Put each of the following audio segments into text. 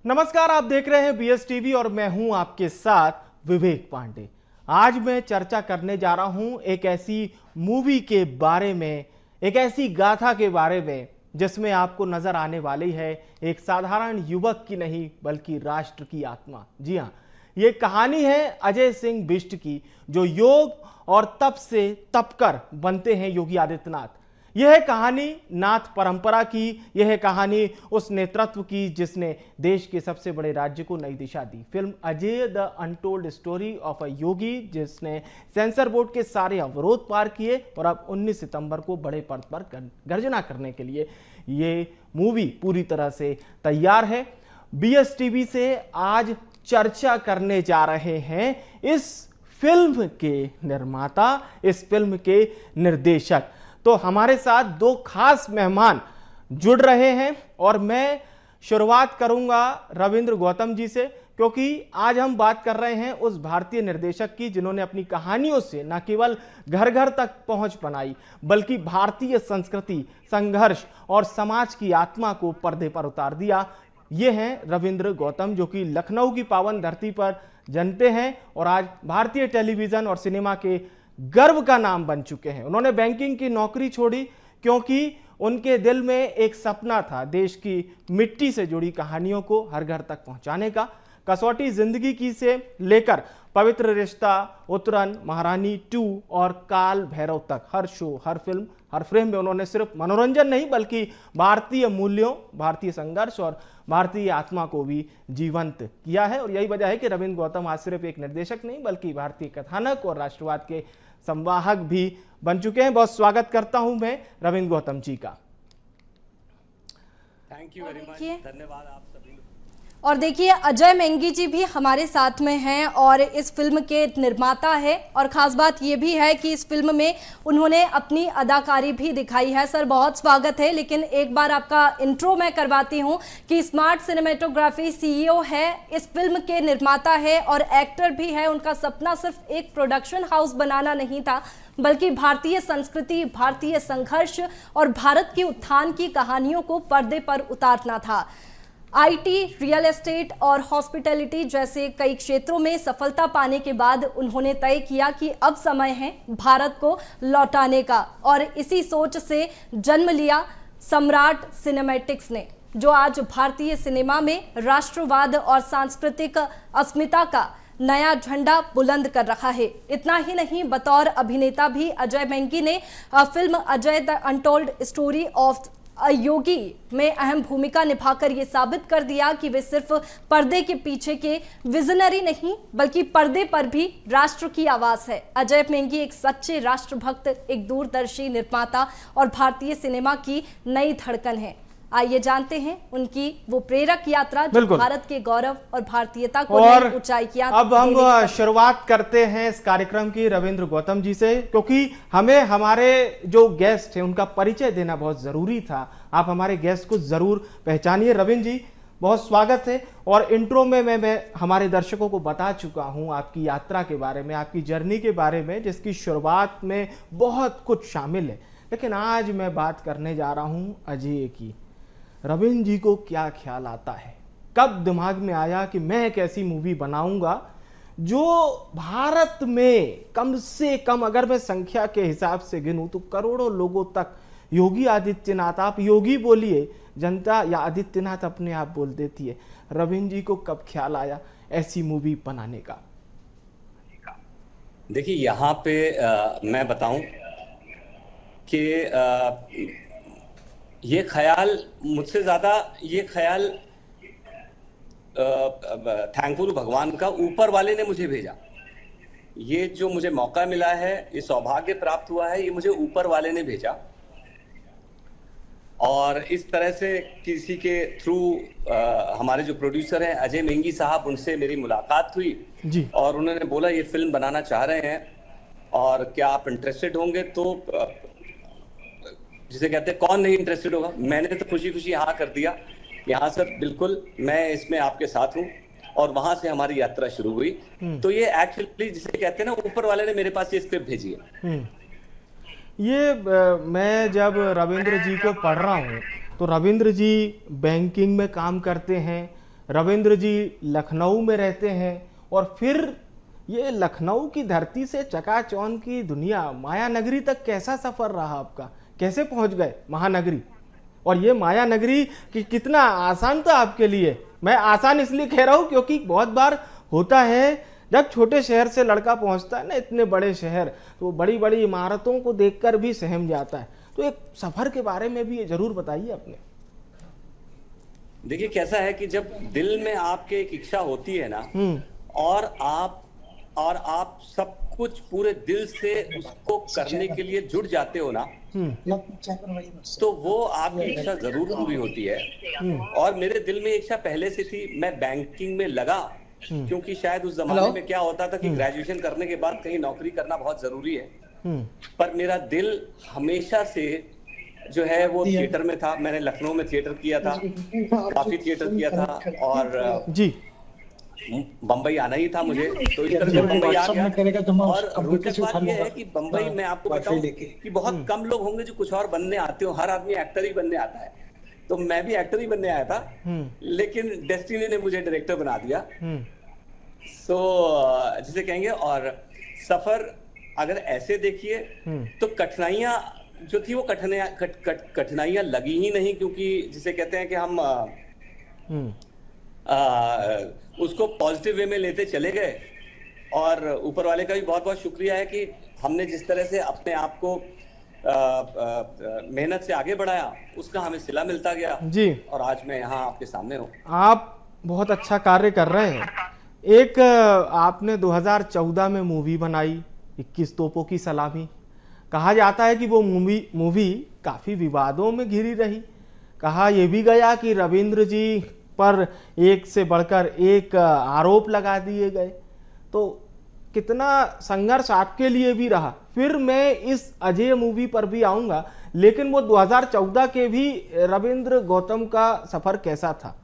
नमस्कार, आप देख रहे हैं बीएस टीवी और मैं हूं आपके साथ विवेक पांडे। आज मैं चर्चा करने जा रहा हूं एक ऐसी मूवी के बारे में, एक ऐसी गाथा के बारे में जिसमें आपको नजर आने वाली है एक साधारण युवक की नहीं बल्कि राष्ट्र की आत्मा। जी हां, ये कहानी है अजय सिंह बिष्ट की, जो योग और तप से तपकर बनते हैं योगी आदित्यनाथ। यह है कहानी नाथ परंपरा की, यह है कहानी उस नेतृत्व की जिसने देश के सबसे बड़े राज्य को नई दिशा दी। Film Ajay the untold story of a Yogi, जिसने सेंसर बोर्ड के सारे अवरोध पार किए और अब 19 सितंबर को बड़े पर्दे पर गर्जना करने के लिए ये मूवी पूरी तरह से तैयार है। बीएस टीवी से आज चर्चा करने जा रहे हैं इस फिल्म के निर्माता, इस फिल्म के निर्देशक। तो हमारे साथ दो खास मेहमान जुड़ रहे हैं और मैं शुरुआत करूंगा रविंद्र गौतम जी से, क्योंकि आज हम बात कर रहे हैं उस भारतीय निर्देशक की जिन्होंने अपनी कहानियों से न केवल घर घर तक पहुंच बनाई बल्कि भारतीय संस्कृति, संघर्ष और समाज की आत्मा को पर्दे पर उतार दिया। ये हैं रविंद्र गौतम, जो कि लखनऊ की पावन धरती पर जन्मते हैं और आज भारतीय टेलीविजन और सिनेमा के गर्व का नाम बन चुके हैं। उन्होंने बैंकिंग की नौकरी छोड़ी क्योंकि उनके दिल में एक सपना था देश की मिट्टी से जुड़ी कहानियों को हर घर तक पहुंचाने का। कसौटी जिंदगी की से लेकर पवित्र रिश्ता, उतरन, महारानी 2 और काल भैरव तक हर शो, हर फिल्म, हर फ्रेम में उन्होंने सिर्फ मनोरंजन नहीं बल्कि भारतीय मूल्यों, भारतीय संघर्ष और भारतीय आत्मा को भी जीवंत किया है। और यही वजह है कि रविंद्र गौतम आज सिर्फ एक निर्देशक नहीं बल्कि भारतीय कथानक और राष्ट्रवाद के संवाहक भी बन चुके हैं। बहुत स्वागत करता हूं मैं रविंद्र गौतम जी का। थैंक यू वेरी मच, धन्यवाद आप सभी। और देखिए, अजय मेंगी जी भी हमारे साथ में हैं और इस फिल्म के निर्माता है। और ख़ास बात ये भी है कि इस फिल्म में उन्होंने अपनी अदाकारी भी दिखाई है। सर, बहुत स्वागत है। लेकिन एक बार आपका इंट्रो मैं करवाती हूँ कि स्मार्ट सिनेमेटोग्राफी सीईओ है, इस फिल्म के निर्माता है और एक्टर भी है। उनका सपना सिर्फ एक प्रोडक्शन हाउस बनाना नहीं था बल्कि भारतीय संस्कृति, भारतीय संघर्ष और भारत के उत्थान की कहानियों को पर्दे पर उतारना था। आईटी, रियल एस्टेट और हॉस्पिटैलिटी जैसे कई क्षेत्रों में सफलता पाने के बाद उन्होंने तय किया कि अब समय है भारत को लौटाने का। और इसी सोच से जन्म लिया सम्राट सिनेमैटिक्स ने, जो आज भारतीय सिनेमा में राष्ट्रवाद और सांस्कृतिक अस्मिता का नया झंडा बुलंद कर रहा है। इतना ही नहीं, बतौर अभिनेता भी अजय मेंगी ने film Ajay the untold story of Yogi में अहम भूमिका निभाकर ये साबित कर दिया कि वे सिर्फ पर्दे के पीछे के विजनरी नहीं बल्कि पर्दे पर भी राष्ट्र की आवाज है। अजय मेंगी एक सच्चे राष्ट्रभक्त, एक दूरदर्शी निर्माता और भारतीय सिनेमा की नई धड़कन है। आइए जानते हैं उनकी वो प्रेरक यात्रा जो भारत के गौरव और भारतीयता को नई ऊंचाई की। अब हम शुरुआत करते हैं इस कार्यक्रम की रविंद्र गौतम जी से, क्योंकि हमें हमारे जो गेस्ट हैं उनका परिचय देना बहुत जरूरी था। आप हमारे गेस्ट को जरूर पहचानिए। रविंद्र जी, बहुत स्वागत है। और इंट्रो में मैं हमारे दर्शकों को बता चुका हूं आपकी यात्रा के बारे में, आपकी जर्नी के बारे में, जिसकी शुरुआत में बहुत कुछ शामिल है। लेकिन आज मैं बात करने जा रहा हूं अजय की। रविंद्र जी को क्या ख्याल आता है, कब दिमाग में आया कि मैं एक ऐसी मूवी बनाऊंगा जो भारत में कम से कम, अगर मैं संख्या के हिसाब से गिनूं तो करोड़ों लोगों तक योगी आदित्यनाथ, आप योगी बोलिए, जनता या आदित्यनाथ अपने आप बोल देती है। रविंद्र जी को कब ख्याल आया ऐसी मूवी बनाने का? देखिए, यहाँ पे मैं बताऊं कि ये ख्याल मुझसे ज्यादा, ये ख्याल थैंकफुल भगवान का, ऊपर वाले ने मुझे भेजा। ये जो मुझे मौका मिला है, ये सौभाग्य प्राप्त हुआ है, ये मुझे ऊपर वाले ने भेजा। और इस तरह से किसी के थ्रू हमारे जो प्रोड्यूसर हैं अजय मेंगी साहब, उनसे मेरी मुलाकात हुई जी। और उन्होंने बोला ये फिल्म बनाना चाह रहे हैं और क्या आप इंटरेस्टेड होंगे? तो जिसे कहते हैं कौन नहीं इंटरेस्टेड होगा। मैंने तो खुशी खुशी हाँ कर दिया। यहाँ सर बिल्कुल मैं इसमें आपके साथ हूँ। और वहां से हमारी यात्रा शुरू हुई। तो ये एक्चुअली जिसे कहते हैं ना, ऊपर वाले ने मेरे पास ये स्क्रिप्ट भेजी है। ये मैं जब रविंद्र जी को पढ़ रहा हूँ तो रविंद्र जी बैंकिंग में काम करते हैं, रविंद्र जी लखनऊ में रहते हैं और फिर ये लखनऊ की धरती से चकाचौंध की दुनिया माया नगरी तक कैसा सफर रहा आपका, कैसे पहुंच गए महानगरी? और ये माया नगरी कितना आसान था आपके लिए? मैं आसान इसलिए कह रहा हूं क्योंकि बहुत बार होता है जब छोटे शहर से लड़का पहुंचता है ना इतने बड़े शहर, तो बड़ी बड़ी इमारतों को देखकर भी सहम जाता है। तो एक सफर के बारे में भी जरूर बताइए अपने। देखिए कैसा है कि जब दिल में आपके एक इच्छा होती है ना, और आप सब कुछ पूरे दिल से उसको करने के लिए जुट जाते हो ना, तो वो आपकी इच्छा जरूर पूरी होती है। और मेरे दिल में इच्छा पहले से थी, मैं बैंकिंग में लगा, क्योंकि शायद उस जमाने में क्या होता था कि ग्रेजुएशन करने के बाद कहीं नौकरी करना बहुत जरूरी है। पर मेरा दिल हमेशा से जो है वो थिएटर में था। मैंने लखनऊ में थिएटर किया था, काफी थिएटर किया था, और जी बम्बई आना ही था मुझे, तो इस तरह से बम्बई आ गया। और रोचक बात यह है कि बम्बई में आपको बताऊं कि बहुत कम लोग होंगे जो कुछ और बनने आते हो, हर आदमी एक्टर ही बनने आता है। तो मैं भी एक्टर ही बनने आया था, लेकिन डेस्टिनी ने मुझे डायरेक्टर बना दिया। सो जिसे कहेंगे, और सफर अगर ऐसे देखिए तो कठिनाइयां जो थी वो कठिनाइयां लगी ही नहीं, क्योंकि जिसे कहते हैं कि हम उसको पॉजिटिव वे में लेते चले गए। और ऊपर वाले का भी बहुत बहुत शुक्रिया है कि हमने जिस तरह से अपने आप को मेहनत से आगे बढ़ाया, उसका हमें सिला मिलता गया जी। और आज मैं यहाँ आपके सामने हूँ। आप बहुत अच्छा कार्य कर रहे हैं। एक आपने 2014 में मूवी बनाई 21 तोपों की सलामी। कहा जाता है कि वो मूवी काफी विवादों में घिरी रही। कहा यह भी गया कि रविंद्र जी पर एक से बढ़कर एक आरोप लगा दिए गए। तो कितना संघर्ष आपके लिए भी रहा। फिर मैं इस अजय मूवी पर भी आऊंगा, लेकिन वो 2014 के भी रविंद्र गौतम का सफर कैसा था,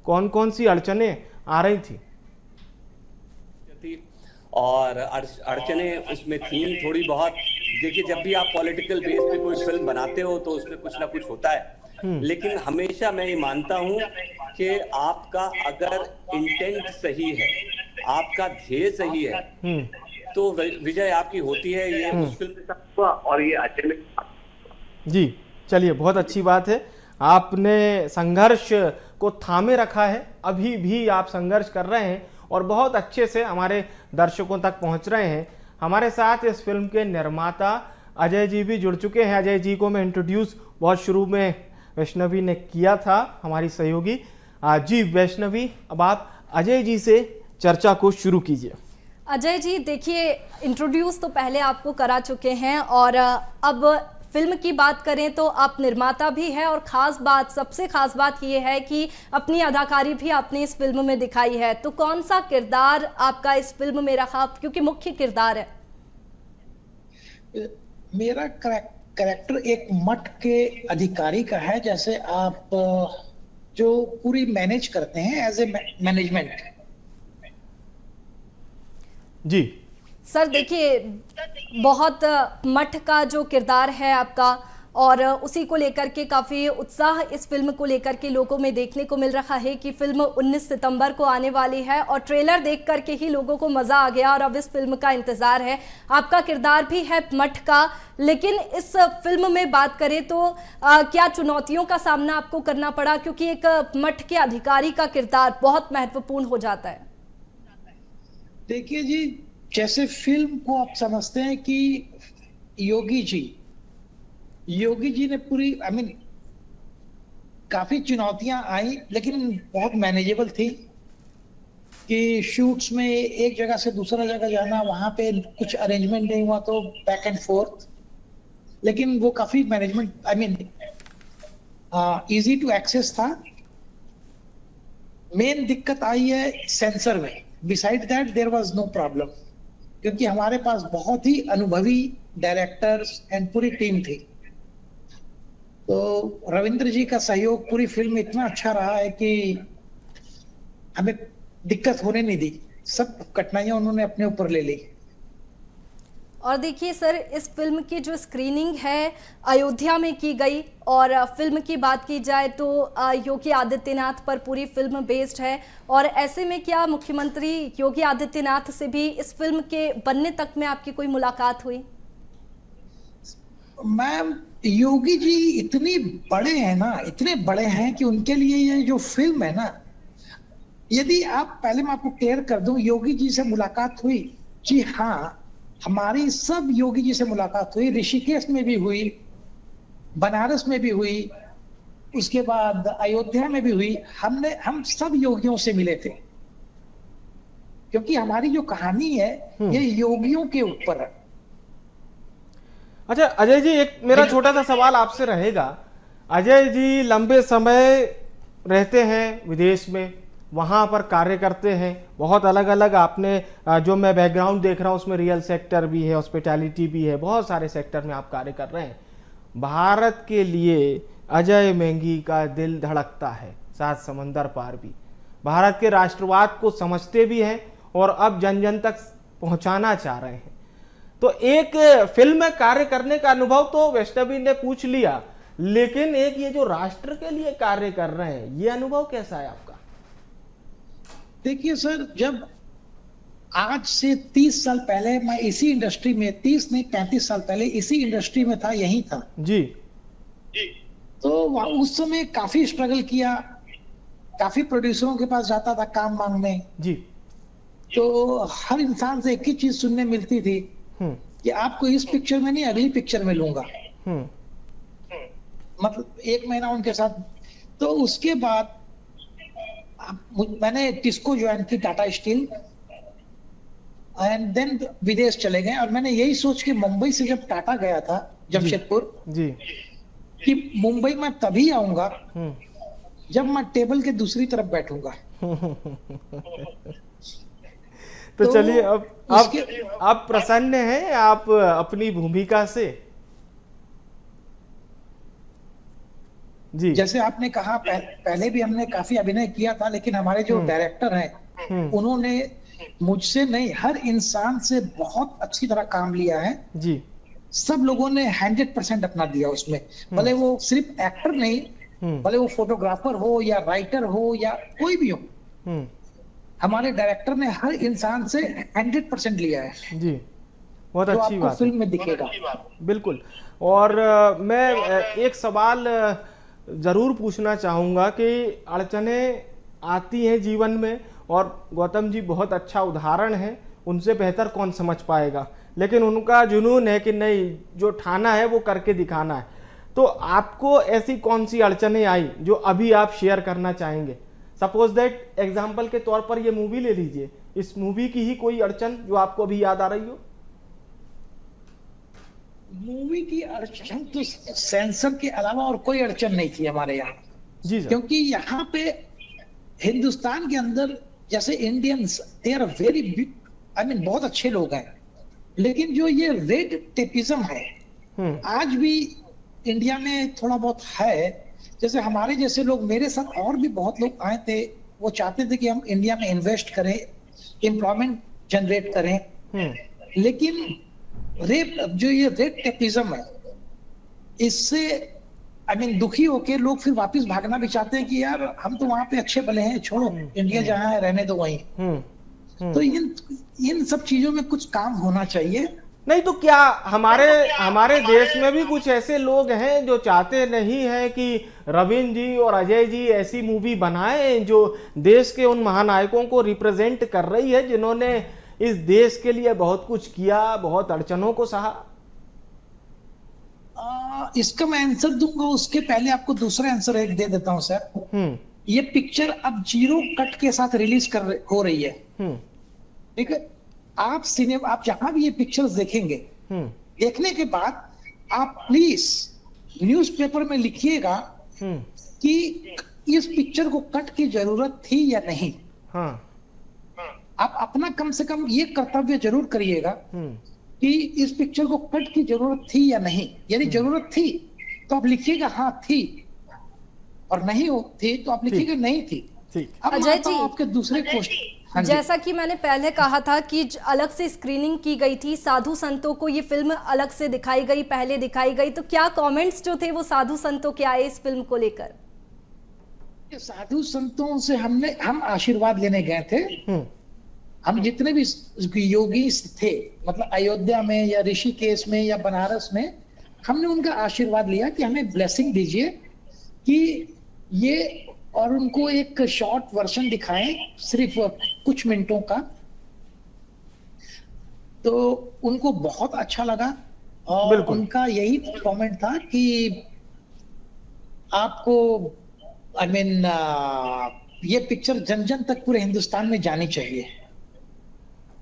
कौन कौन सी अड़चने आ रही थी? और अड़चने उसमें थी थोड़ी बहुत। देखिए, जब भी आप पॉलिटिकल बेस पे कोई फिल्म बनाते हो तो उसमें कुछ ना कुछ होता है, लेकिन हमेशा मैं ये मानता हूं कि आपका अगर इंटेंट सही है, आपका ध्येय सही है, तो विजय आपकी होती है। ये उस फिल्म के साथ हुआ और ये अजय में जी। चलिए, बहुत अच्छी बात है, आपने संघर्ष को थामे रखा है, अभी भी आप संघर्ष कर रहे हैं और बहुत अच्छे से हमारे दर्शकों तक पहुंच रहे हैं। हमारे साथ इस फिल्म के निर्माता अजय जी भी जुड़ चुके हैं। अजय जी को मैं इंट्रोड्यूस बहुत शुरू में वैष्णवी ने किया था, हमारी सहयोगी जी वैष्णवी। अब आप अजय जी से चर्चा को शुरू कीजिए। अजय जी, देखिए, इंट्रोड्यूस तो पहले आपको करा चुके हैं, और अब फिल्म की बात करें तो आप निर्माता भी हैं, और सबसे खास बात ये है कि अपनी अदाकारी भी आपने इस फिल्म में दिखाई है। तो कौन सा किरदार आपका इस फिल्म में रहा, क्योंकि मुख्य किरदार है? मेरा कैरेक्टर एक मठ के अधिकारी का है, जैसे आप जो पूरी मैनेज करते हैं एज ए मैनेजमेंट। जी सर, देखिए, बहुत मठ का जो किरदार है आपका, और उसी को लेकर के काफ़ी उत्साह इस फिल्म को लेकर के लोगों में देखने को मिल रहा है कि फिल्म 19 सितंबर को आने वाली है, और ट्रेलर देख करके ही लोगों को मज़ा आ गया और अब इस फिल्म का इंतज़ार है। आपका किरदार भी है मठ का, लेकिन इस फिल्म में बात करें तो क्या चुनौतियों का सामना आपको करना पड़ा, क्योंकि एक मठ के अधिकारी का किरदार बहुत महत्वपूर्ण हो जाता है? देखिए जी, जैसे फिल्म को आप समझते हैं कि योगी जी ने पूरी काफी चुनौतियां आई, लेकिन बहुत मैनेजेबल थी। कि शूट्स में एक जगह से दूसरा जगह जाना, वहां पे कुछ अरेंजमेंट नहीं हुआ तो बैक एंड फोर्थ, लेकिन वो काफी मैनेजमेंट इजी टू एक्सेस था। मेन दिक्कत आई है सेंसर में, beside that there was no problem, क्योंकि हमारे पास बहुत ही अनुभवी डायरेक्टर्स एंड पूरी टीम थी। तो रविंद्र जी का सहयोग पूरी फिल्म में इतना अच्छा रहा है कि हमें दिक्कत होने नहीं दी, सब कठिनाइयां उन्होंने अपने ऊपर ले ली। और देखिए सर, इस फिल्म की जो स्क्रीनिंग है अयोध्या में की गई, और फिल्म की बात की जाए तो योगी आदित्यनाथ पर पूरी फिल्म बेस्ड है। और ऐसे में क्या मुख्यमंत्री योगी आदित्यनाथ से भी इस फिल्म के बनने तक में आपकी कोई मुलाकात हुई? मैम, योगी जी इतने बड़े हैं ना, इतने बड़े हैं कि उनके लिए ये जो फिल्म है ना, यदि आप पहले मैं आपको क्लियर कर दूं, योगी जी से मुलाकात हुई, जी हाँ, हमारी सब योगी जी से मुलाकात हुई। ऋषिकेश में भी हुई, बनारस में भी हुई, उसके बाद अयोध्या में भी हुई। हम सब योगियों से मिले थे, क्योंकि हमारी जो कहानी है ये योगियों के ऊपर है। अच्छा अजय जी, एक मेरा छोटा सा सवाल आपसे रहेगा। अजय जी लंबे समय रहते हैं विदेश में, वहाँ पर कार्य करते हैं, बहुत अलग अलग, आपने जो मैं बैकग्राउंड देख रहा हूँ उसमें रियल सेक्टर भी है, हॉस्पिटैलिटी भी है, बहुत सारे सेक्टर में आप कार्य कर रहे हैं। भारत के लिए अजय मेंगी का दिल धड़कता है, सात समंदर पार भी। भारत के राष्ट्रवाद को समझते भी हैं और अब जन जन तक पहुंचाना चाह रहे हैं। तो एक फिल्म में कार्य करने का अनुभव तो वैष्णवी ने पूछ लिया, लेकिन एक ये जो राष्ट्र के लिए कार्य कर रहे हैं, ये अनुभव कैसा है आपका? देखिए सर, जब आज से 30 साल पहले मैं इसी इंडस्ट्री में, 30 नहीं 35 साल पहले इसी इंडस्ट्री में था, यही था जी, तो उस समय काफी स्ट्रगल किया, काफी प्रोड्यूसरों के पास जाता था काम मांगने जी, तो हर इंसान से एक ही चीज सुनने मिलती थी कि आपको इस पिक्चर में नहीं, अगली पिक्चर में लूंगा। मतलब 1 महीना उनके साथ। तो उसके बाद मैंने टिस्को ज्वाइन की, टाटा स्टील, एंड देन विदेश चले गए। और मैंने यही सोच के मुंबई से जब टाटा गया था, जमशेदपुर जी, कि मुंबई में तभी आऊंगा जब मैं टेबल के दूसरी तरफ बैठूंगा। तो चलिए, अब आप प्रसन्न हैं आप अपनी भूमिका से? जी, जैसे आपने कहा, पहले भी हमने काफी अभिनय किया था, लेकिन हमारे जो डायरेक्टर हैं उन्होंने मुझसे नहीं, हर इंसान से बहुत अच्छी तरह काम लिया है जी। सब लोगों ने 100% अपना दिया उसमें, भले वो सिर्फ एक्टर नहीं, भले वो फोटोग्राफर हो या राइटर हो या कोई भी हो, हमारे डायरेक्टर ने हर इंसान से 100% लिया है जी। बहुत अच्छी बात है, फिल्म में दिखेगा। बिल्कुल। और मैं एक सवाल जरूर पूछना चाहूंगा कि अड़चनें आती हैं जीवन में, और गौतम जी बहुत अच्छा उदाहरण है, उनसे बेहतर कौन समझ पाएगा, लेकिन उनका जुनून है कि नहीं, जो ठाना है वो करके दिखाना है। तो आपको ऐसी कौन सी अड़चनें आई जो अभी आप शेयर करना चाहेंगे? सपोज दैट एग्जाम्पल के तौर पर ये मूवी ले लीजिए, इस मूवी की ही कोई अड़चन जो आपको अभी याद आ रही हो? मूवी की अड़चन तो सेंसर के अलावा और कोई अड़चन नहीं थी हमारे यहाँ जी सर। क्योंकि यहाँ पे हिंदुस्तान के अंदर जैसे Indians, they are very big, I mean बहुत अच्छे लोग हैं, लेकिन जो ये रेड टेपिज्म है आज भी इंडिया में थोड़ा बहुत है। जैसे हमारे जैसे लोग, मेरे साथ और भी बहुत लोग आए थे, वो चाहते थे कि हम इंडिया में इन्वेस्ट करें, एम्प्लॉयमेंट जनरेट करें, लेकिन रेप, जो ये रेप टेपिज्म है, इससे आई मीन दुखी होके लोग फिर वापस भागना भी चाहते हैं कि यार हम तो वहां पे अच्छे भले हैं, छोड़ो इंडिया जहाँ है रहने दो वहीं। तो इन सब चीजों में कुछ काम होना चाहिए। नहीं तो क्या हमारे देश में भी कुछ ऐसे लोग हैं जो चाहते नहीं हैं कि रवीन जी और अजय जी ऐसी मूवी बनाएं जो देश के उन महानायकों को रिप्रेजेंट कर रही है, जिन्होंने इस देश के लिए बहुत कुछ किया, बहुत अड़चनों को सहा? इसका मैं आंसर दूंगा, उसके पहले आपको दूसरा आंसर एक दे देता हूं सर। ये पिक्चर अब 0 कट के साथ रिलीज हो रही है, ठीक है? आप जहां भी ये पिक्चर्स देखेंगे, देखने के बाद आप प्लीज न्यूज़पेपर में लिखिएगा कि इस पिक्चर को कट की जरूरत थी या नहीं। आप अपना कम से कम ये कर्तव्य जरूर करिएगा कि इस पिक्चर को कट की जरूरत थी या नहीं। यदि जरूरत थी तो आप लिखिएगा हाँ थी, और नहीं थी तो आप लिखिएगा नहीं थी। अजय जी, आपके दूसरे क्वेश्चन, हाँ जी। जैसा कि मैंने पहले कहा था कि अलग से स्क्रीनिंग की गई थी, साधु संतों को ये फिल्म अलग से दिखाई गई, पहले दिखाई गई, तो क्या कमेंट्स जो थे वो साधु संतों के आए इस फिल्म को लेकर? साधु संतों से हम आशीर्वाद लेने गए थे। हम जितने भी योगी थे, मतलब अयोध्या में या ऋषिकेश में या बनारस में, हमने उनका आशीर्वाद लिया कि हमें ब्लेसिंग दीजिए कि ये, और उनको एक शॉर्ट वर्जन दिखाएं सिर्फ कुछ मिनटों का। तो उनको बहुत अच्छा लगा और उनका यही कमेंट था कि आपको ये पिक्चर जन जन तक पूरे हिंदुस्तान में जानी चाहिए।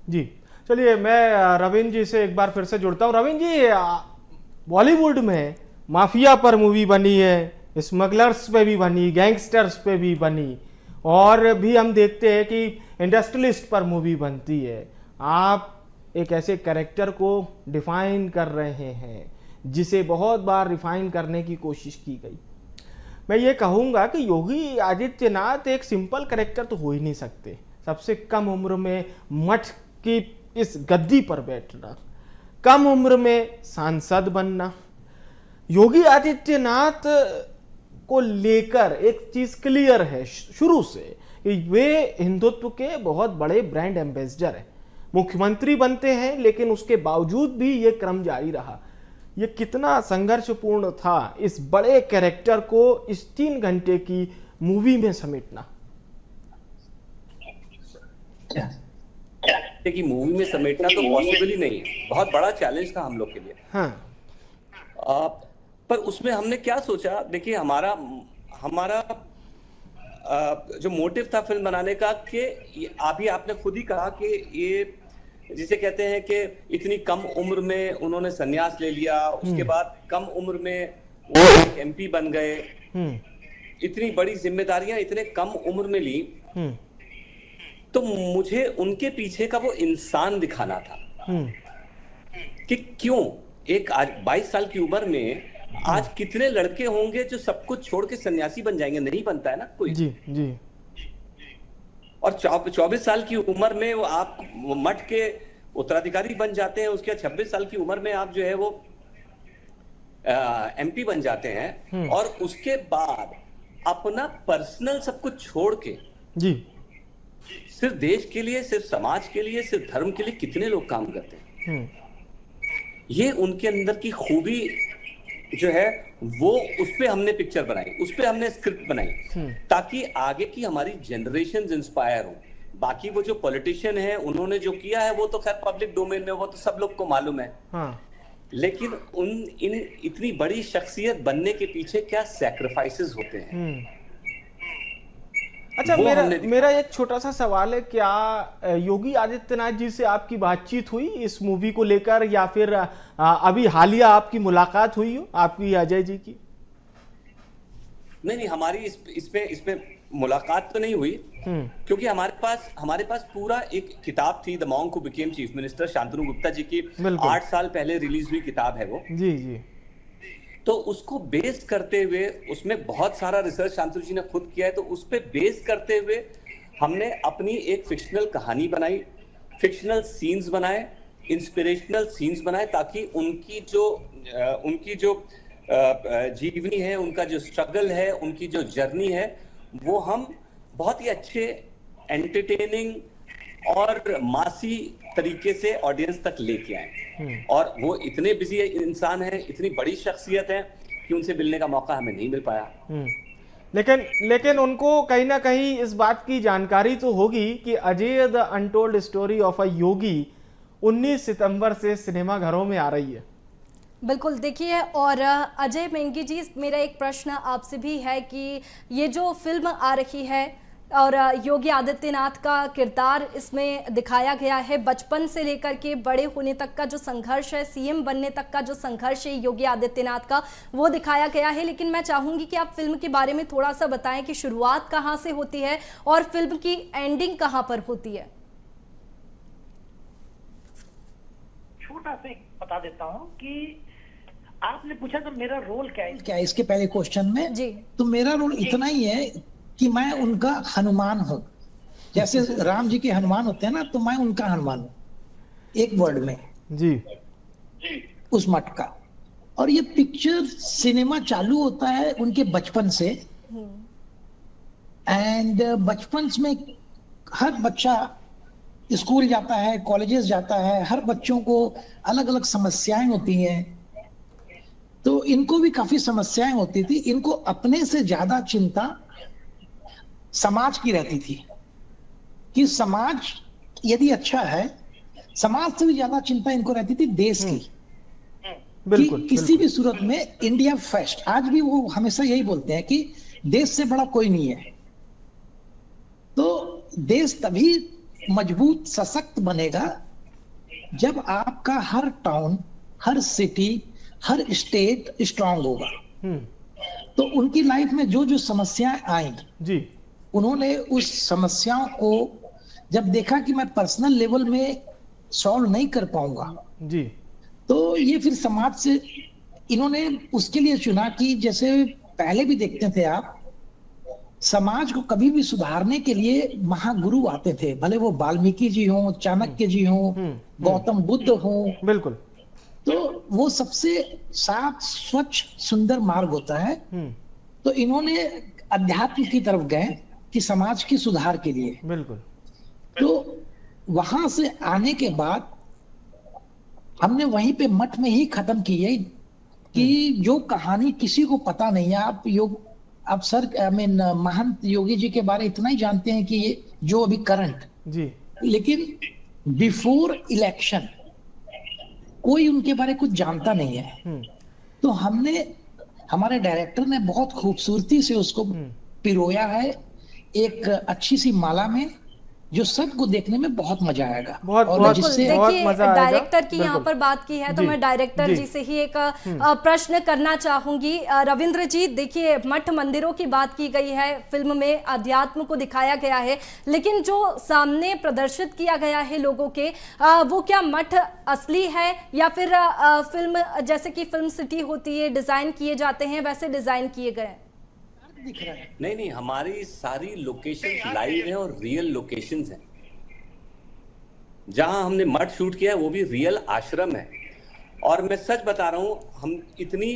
जी चलिए, मैं रविंद्र जी से एक बार फिर से जुड़ता हूँ। रविंद्र जी, बॉलीवुड में माफिया पर मूवी बनी है, स्मगलर्स पे भी बनी, गैंगस्टर्स पे भी बनी, और भी हम देखते हैं कि इंडस्ट्रियलिस्ट पर मूवी बनती है। आप एक ऐसे कैरेक्टर को डिफाइन कर रहे हैं जिसे बहुत बार रिफाइन करने की कोशिश की गई। मैं ये कहूँगा कि योगी आदित्यनाथ एक सिंपल कैरेक्टर तो हो ही नहीं सकते। सबसे कम उम्र में मठ की इस गद्दी पर बैठना, कम उम्र में सांसद बनना, योगी आदित्यनाथ को लेकर एक चीज क्लियर है शुरू से कि वे हिंदुत्व के बहुत बड़े ब्रांड एम्बेसडर हैं। मुख्यमंत्री बनते हैं लेकिन उसके बावजूद भी ये क्रम जारी रहा। ये कितना संघर्षपूर्ण था इस बड़े कैरेक्टर को इस 3 घंटे की मूवी में समेटना। कि मूवी में समेटना तो पॉसिबल ही नहीं, बहुत बड़ा चैलेंज था हम लोग के लिए। हाँ। पर उसमें हमने क्या सोचा, देखिए हमारा जो मोटिव था फिल्म बनाने का, कि अभी आपने खुद ही कहा कि ये जिसे कहते हैं कि इतनी कम उम्र में उन्होंने संन्यास ले लिया, उसके बाद कम उम्र में वो एक एमपी बन गए, इतनी बड़ी जिम्मेदारियां इतने कम उम्र में ली। तो मुझे उनके पीछे का वो इंसान दिखाना था कि क्यों एक आज 22 साल की उम्र में आज कितने लड़के होंगे जो सब कुछ छोड़ के सन्यासी बन जाएंगे। नहीं बनता है ना कोई। जी जी। और 24 साल की उम्र में वो आप मठ के उत्तराधिकारी बन जाते हैं, उसके 26 साल की उम्र में आप जो है वो एमपी बन जाते हैं, और उसके बाद अपना पर्सनल सब कुछ छोड़ के जी सिर्फ देश के लिए, सिर्फ समाज के लिए, सिर्फ धर्म के लिए कितने लोग काम करते हैं। ये उनके अंदर की खूबी जो है वो, उस पे हमने पिक्चर बनाई, उस पे हमने स्क्रिप्ट बनाई ताकि आगे की हमारी जनरेशन इंस्पायर हो। बाकी वो जो पॉलिटिशियन है उन्होंने जो किया है वो तो खैर पब्लिक डोमेन में, वो तो सब लोग को मालूम है। हाँ। लेकिन इन इतनी बड़ी शख्सियत बनने के पीछे क्या सैक्रिफाइसेस होते हैं। अच्छा, मेरा एक छोटा सा सवाल है, क्या योगी आदित्यनाथ जी से आपकी बातचीत हुई इस मूवी को लेकर, या फिर अभी हालिया आपकी मुलाकात हुई हो आपकी अजय जी की? नहीं, हमारी इसमें मुलाकात तो नहीं हुई, क्योंकि हमारे पास पूरा एक किताब थी, the monk who became chief minister, Shantanu Gupta ji की 8 साल पहले रिलीज हुई किताब है वो। जी जी। तो उसको बेस करते हुए, उसमें बहुत सारा रिसर्च शांतनु जी ने खुद किया है, तो उस पे बेस करते हुए हमने अपनी एक फिक्शनल कहानी बनाई, फिक्शनल सीन्स बनाए, इंस्पिरेशनल सीन्स बनाए, ताकि उनकी जो जीवनी है, उनका जो स्ट्रगल है, उनकी जो जर्नी है, वो हम बहुत ही अच्छे, एंटरटेनिंग और मासी तरीके से ऑडियंस तक लेके आए। और वो इतने बिजी इंसान हैं, इतनी बड़ी शख्सियत है कि उनसे मिलने का मौका हमें नहीं मिल पाया। लेकिन उनको कहीं ना कहीं इस बात की जानकारी तो होगी कि Ajay the untold story of a Yogi 19 सितंबर से सिनेमाघरों में आ रही है। बिल्कुल, देखिए, और अजय मेंगी जी, मेरा एक प्रश्न आपसे भी है कि ये जो फिल्म आ रही है और योगी आदित्यनाथ का किरदार इसमें दिखाया गया है, बचपन से लेकर के बड़े होने तक का जो संघर्ष है, सीएम बनने तक का जो संघर्ष है योगी आदित्यनाथ का, वो दिखाया गया है। लेकिन मैं चाहूंगी कि आप फिल्म के बारे में थोड़ा सा बताएं कि शुरुआत कहां से होती है और फिल्म की एंडिंग कहां पर होती है। छोटा सा बता देता हूं कि आपने पूछा तो मेरा रोल क्या है इसके पहले क्वेश्चन में जी। तो मेरा रोल इतना ही है कि मैं उनका हनुमान हूँ। जैसे राम जी के हनुमान होते हैं ना, तो मैं उनका हनुमान हूं, एक वर्ड में जी, उस मठ का। और ये पिक्चर सिनेमा चालू होता है उनके बचपन से, एंड बचपन में हर बच्चा स्कूल जाता है, कॉलेजेस जाता है, हर बच्चों को अलग अलग समस्याएं होती हैं, तो इनको भी काफी समस्याएं होती थी। इनको अपने से ज्यादा चिंता समाज की रहती थी कि समाज यदि अच्छा है, समाज से भी ज्यादा चिंता इनको रहती थी देश की, बिल्कुल, कि किसी भी सूरत में इंडिया फर्स्ट। आज भी वो हमेशा यही बोलते हैं कि देश से बड़ा कोई नहीं है। तो देश तभी मजबूत सशक्त बनेगा जब आपका हर टाउन, हर सिटी, हर स्टेट स्ट्रांग होगा। तो उनकी लाइफ में जो जो समस्याएं आई जी, उन्होंने उस समस्याओं को जब देखा कि मैं पर्सनल लेवल में सॉल्व नहीं कर पाऊंगा, जी, तो ये फिर समाज से इन्होंने उसके लिए चुना कि जैसे पहले भी देखते थे आप, समाज को कभी भी सुधारने के लिए महागुरु आते थे, भले वो वाल्मीकि जी हों, चाणक्य जी हों, गौतम बुद्ध हों। बिल्कुल, तो वो सबसे साफ, स्वच्छ, सुंदर मार्ग होता है। तो इन्होंने अध्यात्म की तरफ गए कि समाज की सुधार के लिए। बिल्कुल, तो वहां से आने के बाद हमने वहीं पे मठ में ही खत्म की है कि जो कहानी किसी को पता नहीं है। आप सर महंत योगी जी के बारे इतना ही जानते हैं कि ये जो अभी करंट जी, लेकिन बिफोर इलेक्शन कोई उनके बारे कुछ जानता नहीं है। तो हमारे डायरेक्टर ने बहुत खूबसूरती से उसको पिरोया है एक अच्छी सी माला में, जो सबको देखने में बहुत मजा आएगा। बहुत और बहुत जिससे बहुत देखिए, मजा आएगा। डायरेक्टर की यहाँ बिल्कुल। पर बात की है तो जी, मैं डायरेक्टर जी से ही एक प्रश्न करना चाहूंगी। रविंद्र जी, देखिए मठ मंदिरों की बात की गई है, फिल्म में अध्यात्म को दिखाया गया है, लेकिन जो सामने प्रदर्शित किया गया है लोगों के, वो क्या मठ असली है या फिर फिल्म जैसे कि फिल्म सिटी होती है, डिजाइन किए जाते हैं वैसे डिजाइन किए गए? दिख रहा है। नहीं, हमारी सारी लोकेशंस लाइव हैं और रियल लोकेशंस हैं। जहां हमने मठ शूट किया है वो भी रियल आश्रम है। और मैं सच बता रहा हूं, हम इतनी,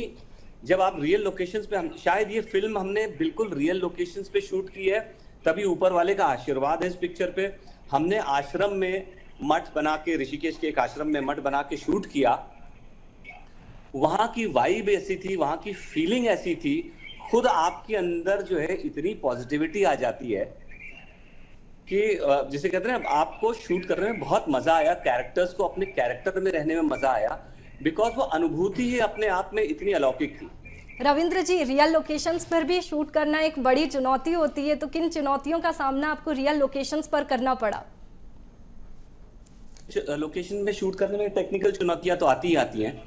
जब आप रियल लोकेशंस पे, हम शायद ये फिल्म हमने बिल्कुल रियल लोकेशंस पे शूट की है, तभी ऊपर वाले का आशीर्वाद है इस पिक्चर पे। हमने आश्रम में मठ बना के, ऋषिकेश के एक आश्रम में मठ बना के शूट किया। वहां की वाइब ऐसी थी, वहां की फीलिंग ऐसी थी, खुद आपके अंदर जो है इतनी पॉजिटिविटी आ जाती है कि जिसे कहते हैं आपको शूट करने में बहुत मजा आया, कैरेक्टर्स को अपने कैरेक्टर में रहने में मजा आया, बिकॉज वो अनुभूति ही अपने आप में इतनी अलौकिक थी। रविंद्र जी, रियल लोकेशंस पर भी शूट करना एक बड़ी चुनौती होती है, तो किन चुनौतियों का सामना आपको रियल लोकेशंस पर करना पड़ा? लोकेशन में शूट करने में टेक्निकल चुनौतियां तो आती ही आती हैं,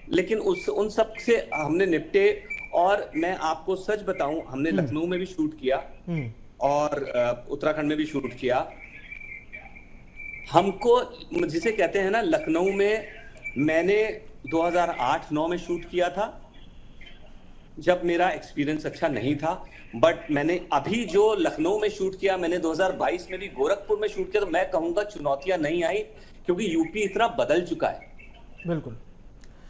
लेकिन उन सब से हमने निपटे। और मैं आपको सच बताऊं, हमने लखनऊ में भी शूट किया और उत्तराखंड में भी शूट किया। हमको, जिसे कहते हैं ना, लखनऊ में मैंने 2008-9 में शूट किया था, जब मेरा एक्सपीरियंस अच्छा नहीं था। बट मैंने अभी जो लखनऊ में शूट किया, मैंने 2022 में भी गोरखपुर में शूट किया, तो मैं कहूंगा चुनौतियां नहीं आई, क्योंकि यूपी इतना बदल चुका है। बिल्कुल,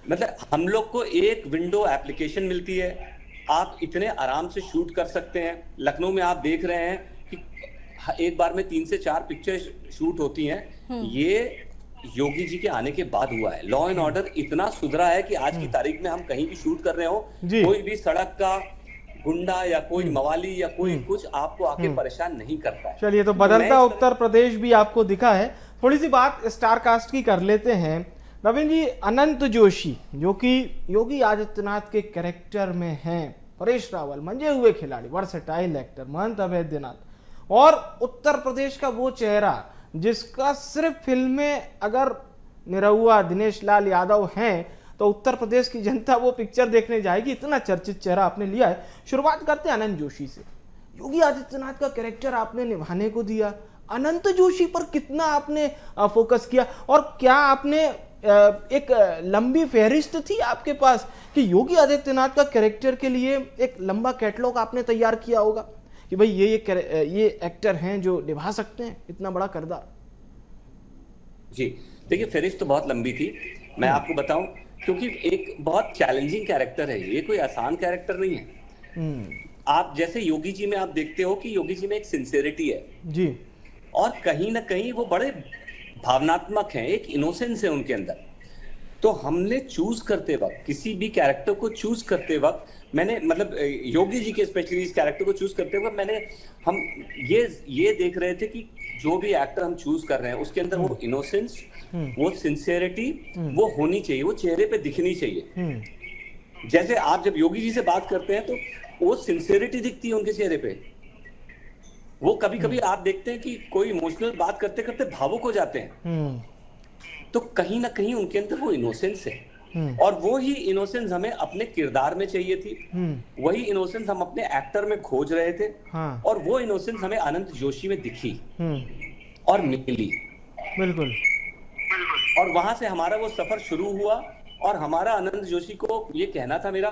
मतलब हम लोग को एक विंडो एप्लीकेशन मिलती है, आप इतने आराम से शूट कर सकते हैं। लखनऊ में आप देख रहे हैं कि एक बार में 3 से 4 पिक्चर शूट होती हैं। ये योगी जी के आने के बाद हुआ है। लॉ एंड ऑर्डर इतना सुधरा है कि आज की तारीख में हम कहीं भी शूट कर रहे हो, कोई भी सड़क का गुंडा या कोई मवाली या कोई कुछ आपको आके परेशान नहीं करता है। चलिए, तो बदलता उत्तर प्रदेश भी आपको दिखा है। थोड़ी सी बात स्टार कास्ट की कर लेते हैं। रविंद्र जी, अनंत जोशी जो कि योगी आदित्यनाथ के कैरेक्टर में हैं, परेश रावल मंजे हुए खिलाड़ी, वर्सेटाइल एक्टर, महंत अभेद्यनाथ, और उत्तर प्रदेश का वो चेहरा जिसका सिर्फ फिल्म में अगर निरहुआ दिनेश लाल यादव हैं तो उत्तर प्रदेश की जनता वो पिक्चर देखने जाएगी, इतना चर्चित चेहरा आपने लिया है। शुरुआत करते हैं अनंत जोशी से। योगी आदित्यनाथ का कैरेक्टर आपने निभाने को दिया, अनंत जोशी पर कितना आपने फोकस किया, और क्या आपने एक लंबी फहरिस्त थी आपके पास कि योगी आदित्यनाथ का कैरेक्टर के लिए एक लंबा कैटलॉग आपने तैयार किया होगा कि भाई ये एक्टर हैं जो निभा सकते हैं इतना बड़ा किरदार? जी देखिए, फहरिस्त तो बहुत लंबी थी, मैं आपको बताऊं, क्योंकि एक बहुत चैलेंजिंग कैरेक्टर है, ये कोई आसान कैरेक्टर नहीं है। आप जैसे योगी जी में आप देखते हो कि योगी जी में एक सिंसियरिटी है जी, और कहीं ना कहीं वो बड़े भावनात्मक हैं, एक इनोसेंस है उनके अंदर। तो हमने चूज करते वक्त, किसी भी कैरेक्टर को चूज करते वक्त, मैंने मतलब योगी जी के स्पेशली इस कैरेक्टर को चूज करते वक्त हम ये देख रहे थे कि जो भी एक्टर हम चूज कर रहे हैं उसके अंदर वो इनोसेंस, वो सिंसियरिटी वो होनी चाहिए, वो चेहरे पे दिखनी चाहिए। जैसे आप जब योगी जी से बात करते हैं तो वो सिंसियरिटी दिखती है उनके चेहरे पे। वो कभी कभी आप देखते हैं कि कोई इमोशनल बात करते करते भावुक हो जाते हैं, तो कहीं ना कहीं उनके अंदर वो इनोसेंस है, और वो ही इनोसेंस हमें अपने किरदार में चाहिए थी, वही इनोसेंस हम अपने एक्टर में खोज रहे थे। हाँ। और वो इनोसेंस हमें अनंत जोशी में दिखी और मिली। बिल्कुल। और वहां से हमारा वो सफर शुरू हुआ, और हमारा अनंत जोशी को ये कहना था मेरा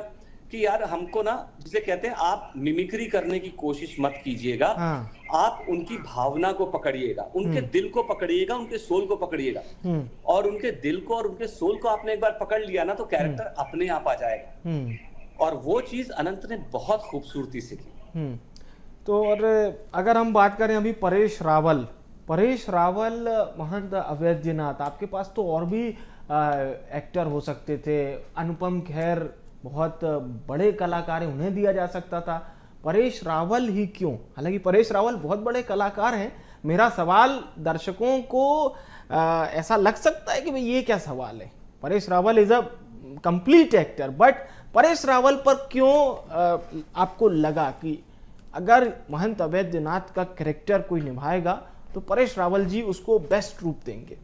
कि यार हमको ना, जिसे कहते हैं, आप मिमिक्री करने की कोशिश मत कीजिएगा। हाँ। आप उनकी भावना को पकड़िएगा, उनके दिल को पकड़िएगा, उनके सोल को पकड़िएगा, और उनके दिल को और उनके सोल को आपने एक बार पकड़ लिया ना तो कैरेक्टर अपने आप आ जाएगा। और वो चीज अनंत ने बहुत खूबसूरती से की। तो और अगर हम बात करें अभी परेश रावल, महंत अवैधनाथ, आपके पास तो और भी एक्टर हो सकते थे। अनुपम खेर बहुत बड़े कलाकार हैं, उन्हें दिया जा सकता था। परेश रावल ही क्यों? हालांकि परेश रावल बहुत बड़े कलाकार हैं। मेरा सवाल दर्शकों को ऐसा लग सकता है कि भाई ये क्या सवाल है, Paresh Rawal is a complete actor, but Paresh Rawal पर क्यों आपको लगा कि अगर महंत अवैधनाथ का कैरेक्टर कोई निभाएगा तो परेश रावल जी उसको बेस्ट रूप देंगे?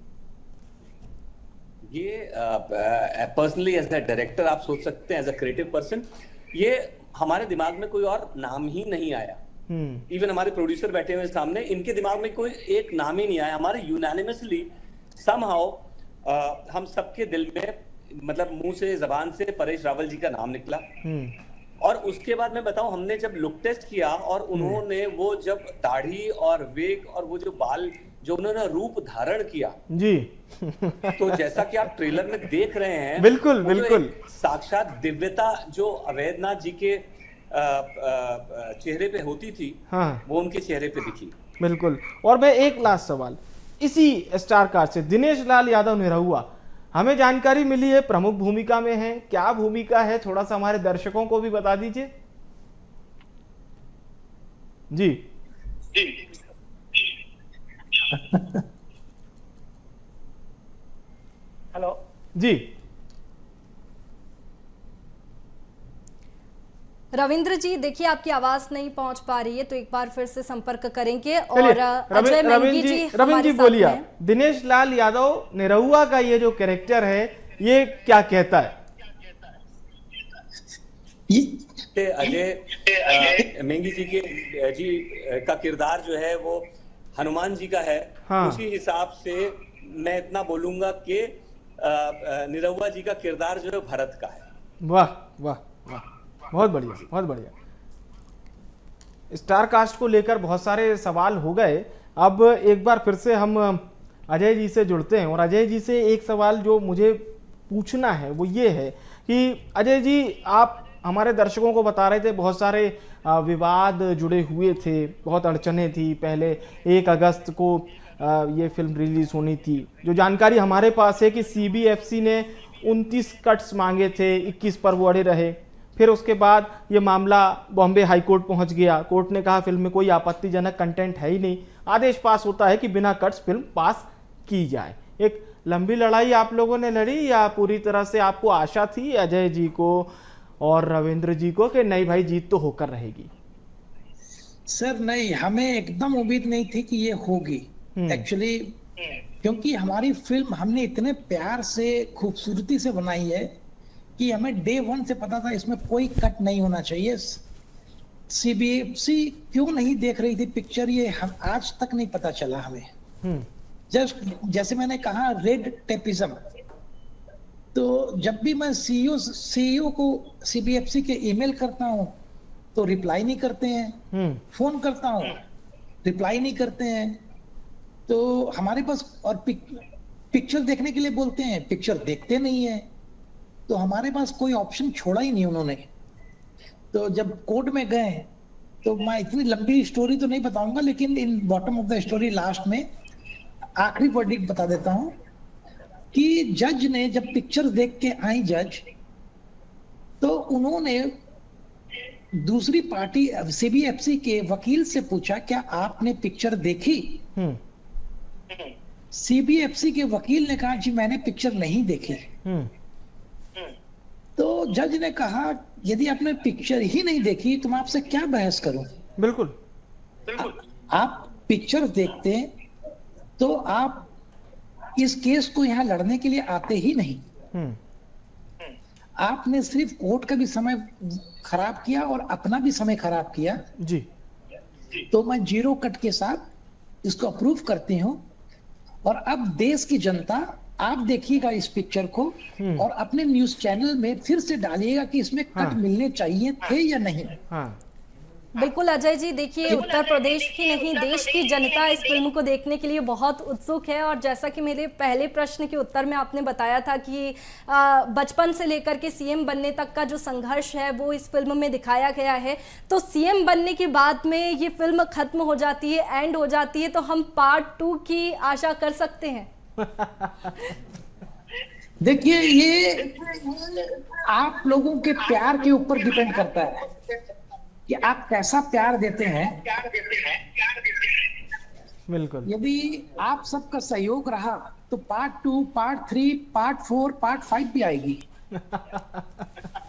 ये पर्सनली एज अ डायरेक्टर आप सोच सकते हैं, एज अ क्रिएटिव पर्सन ये हमारे दिमाग में कोई और नाम ही नहीं आया। इवन हमारे प्रोड्यूसर बैठे हुए सामने, इनके दिमाग में कोई एक नाम ही नहीं आया। हमारे यूनानिमसली समहाउ हम सबके दिल में, मतलब मुंह से, जबान से परेश रावल जी का नाम निकला। और उसके बाद मैं बताऊं, हमने जब लुक टेस्ट किया और उन्होंने वो जब दाढ़ी और वेग और वो जो बाल जो उन्होंने रूप धारण किया जी तो जैसा कि आप ट्रेलर में देख रहे हैं, बिल्कुल बिल्कुल साक्षात दिव्यता जो अवैधनाथ जी के चेहरे पे होती थी, हाँ, वो उनके चेहरे पे दिखी। बिल्कुल। और मैं एक लास्ट सवाल इसी स्टार कास्ट से, दिनेश लाल यादव निरहुआ, हमें जानकारी मिली है प्रमुख भूमिका में है, क्या भूमिका है थोड़ा सा हमारे दर्शकों को भी बता दीजिए। जी हेलो जी, रविंद्र जी, देखिए आपकी आवाज नहीं पहुंच पा रही है, तो एक बार फिर से संपर्क करेंगे। और अजय मेंगी जी रविंद्र जी बोलिए, दिनेश लाल यादव निरहुआ का ये जो कैरेक्टर है ये क्या कहता है? अजय मेंगी जी का किरदार जो है वो हनुमान जी का है। हाँ। उसी हिसाब से मैं इतना बोलूंगा कि निरहुआ जी का किरदार जो है भरत का है। वाह वाह वाह, बहुत बढ़िया बहुत बढ़िया। स्टार कास्ट को लेकर बहुत सारे सवाल हो गए, अब एक बार फिर से हम अजय जी से जुड़ते हैं। और अजय जी से एक सवाल जो मुझे पूछना है वो ये है कि अजय जी, आप हमारे दर्शकों को बता रहे थे बहुत सारे विवाद जुड़े हुए थे, बहुत अड़चने थी। पहले 1 अगस्त को ये फिल्म रिलीज होनी थी। जो जानकारी हमारे पास है कि CBFC ने 29 कट्स मांगे थे, 21 पर वो अड़े रहे। फिर उसके बाद ये मामला बॉम्बे हाई कोर्ट पहुंच गया। कोर्ट ने कहा फिल्म में कोई आपत्तिजनक कंटेंट है ही नहीं। आदेश पास होता है कि बिना कट्स फिल्म पास की जाए। एक लंबी लड़ाई आप लोगों ने लड़ी, या पूरी तरह से आपको आशा थी अजय जी को और रविंद्र जी को कि नहीं भाई जीत तो होकर रहेगी? सर नहीं, हमें एकदम उम्मीद नहीं थी कि ये होगी एक्चुअली, क्योंकि हमारी फिल्म हमने इतने प्यार से खूबसूरती से बनाई है कि हमें डे 1 से पता था इसमें कोई कट नहीं होना चाहिए। CBFC क्यों नहीं देख रही थी पिक्चर, ये हम आज तक नहीं पता चला हमें। जैसे मैंने कहा रेड टेपिज्म, तो जब भी मैं CEO को CBFC के ईमेल करता हूँ तो रिप्लाई नहीं करते हैं, फोन करता हूँ रिप्लाई नहीं करते हैं। तो हमारे पास और पिक्चर देखने के लिए बोलते हैं, पिक्चर देखते नहीं है। तो हमारे पास कोई ऑप्शन छोड़ा ही नहीं उन्होंने। तो जब कोर्ट में गए, तो मैं इतनी लंबी स्टोरी तो नहीं बताऊंगा, लेकिन इन bottom of the story last में आखिरी वर्डिक्ट बता देता हूं कि जज ने जब पिक्चर देख के आई जज, तो उन्होंने दूसरी पार्टी सीबीएफसी के वकील से पूछा, क्या आपने पिक्चर देखी? सीबीएफसी के वकील ने कहा, जी मैंने पिक्चर नहीं देखी। तो जज ने कहा, यदि आपने पिक्चर ही नहीं देखी तो मैं आपसे क्या बहस करूं? बिल्कुल आप पिक्चर देखते तो आप इस केस को यहां लड़ने के लिए आते ही नहीं। आपने सिर्फ कोर्ट का भी समय खराब किया और अपना भी समय खराब किया जी। तो मैं जीरो कट के साथ इसको अप्रूव करती हूं। और अब देश की जनता, आप देखिएगा इस पिक्चर को और अपने न्यूज चैनल में फिर से डालिएगा कि इसमें कट मिलने चाहिए थे या नहीं। बिल्कुल अजय जी, देखिए उत्तर प्रदेश की नहीं देश की जनता इस फिल्म को देखने के लिए बहुत उत्सुक है। और जैसा कि मेरे पहले प्रश्न के उत्तर में आपने बताया था कि बचपन से लेकर के सीएम बनने तक का जो संघर्ष है वो इस फिल्म में दिखाया गया है। तो सीएम बनने के बाद में ये फिल्म खत्म हो जाती है, एंड हो जाती है, तो हम पार्ट 2 की आशा कर सकते हैं? देखिए, ये आप लोगों के प्यार के ऊपर डिपेंड करता है कि आप कैसा प्यार देते हैं। बिल्कुल। यदि आप सबका सहयोग रहा तो पार्ट 2, पार्ट 3, पार्ट 4, पार्ट 5 भी आएगी।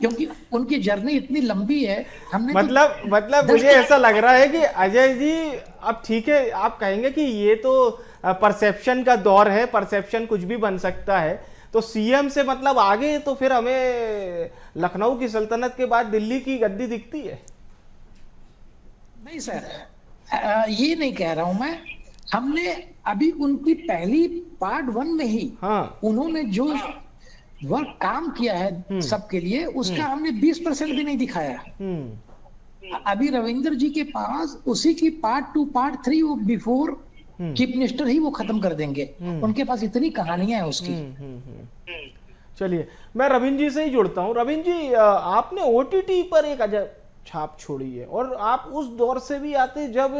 क्योंकि उनकी जर्नी इतनी लंबी है। हमने मतलब मुझे ऐसा लग रहा है कि अजय जी, अब ठीक है, आप कहेंगे कि ये तो परसेप्शन का दौर है, परसेप्शन कुछ भी बन सकता है। तो सीएम से मतलब आगे तो फिर हमें लखनऊ की सल्तनत के बाद दिल्ली की गद्दी दिखती है। नहीं सर, ये नहीं कह रहा हूं मैं। हमने अभी उनकी पहली पार्ट 1 में ही उन्होंने जो वर्क काम किया है सबके लिए, उसका हमने 20% भी नहीं दिखाया। अभी रविंद्र जी के पास उसी की पार्ट 2, पार्ट 3 वो बिफोर चीफ मिनिस्टर ही वो खत्म कर देंगे। उनके पास इतनी कहानियां हैं उसकी। चलिए, मैं रविंद्र जी से ही जुड़ता हूँ। रविंद्र जी, आपने ओटीटी पर एक अजब छाप छोड़ी है और आप उस दौर से भी आते जब